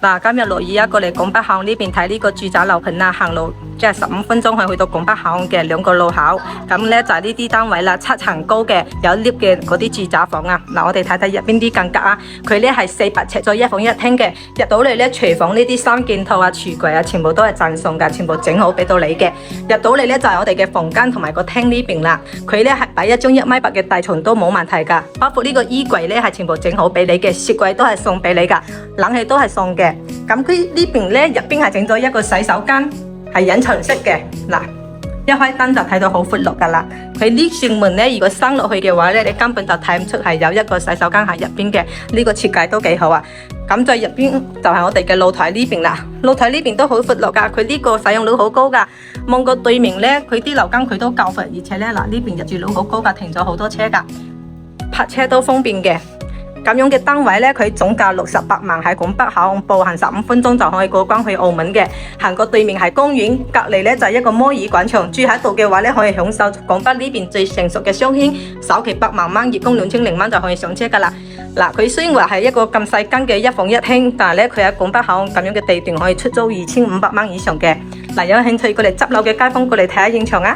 嗱，今日落雨過嚟拱北口岸呢邊睇呢個住宅樓盤啦，行路即係15分鐘可以去到拱北口岸嘅2個路口。咁呢就係呢啲單位啦，7層高嘅有 lift 嘅嗰啲住宅房啊。嗱，我哋睇睇入邊啲間隔啊，佢呢係400尺咗1房1廳嘅，入到嚟呢廚房呢啲三件套啊、櫥櫃啊，全部都係贈送㗎，全部整好俾到你嘅。入到嚟呢就係我哋嘅房間同埋個廳呢邊啦，佢呢係擺一張1.8米嘅大床都冇問題㗎，包括呢個衣櫃呢係全部整好俾你嘅，雪櫃都係送俾你㗎，冷氣都係送嘅。咁佢呢邊咧入邊係整咗一個洗手間，係隱藏式嘅。嗱，一開燈就睇到好闊落噶啦。佢呢扇門咧，如果閂落去嘅話咧，你根本就睇唔出係有一個洗手間喺入邊嘅。呢個設計都幾好啊。咁再入邊就係我哋嘅露台呢邊啦。露台呢邊都好闊落噶，佢呢個使用率好高噶。望過對面咧，佢啲樓間佢都夠闊，而且咧嗱呢邊入住率好高噶，停咗好多車噶，泊車都方便嘅。咁樣嘅單位呢，佢總價68萬，喺拱北口岸步行15分鐘就可以過關去澳門嘅。行過對面係公園，隔離呢就係一個摩爾廣場。住喺度嘅話呢，可以享受拱北呢邊最成熟嘅商圈，首期8萬蚊，月供2000蚊就可以上車噶啦。嗱，佢雖然話係一個咁細間嘅1房1廳，但係呢，佢喺拱北口岸咁樣嘅地段可以出租2500蚊以上嘅。嗱，有興趣過嚟執樓嘅街坊過嚟睇下現場啊！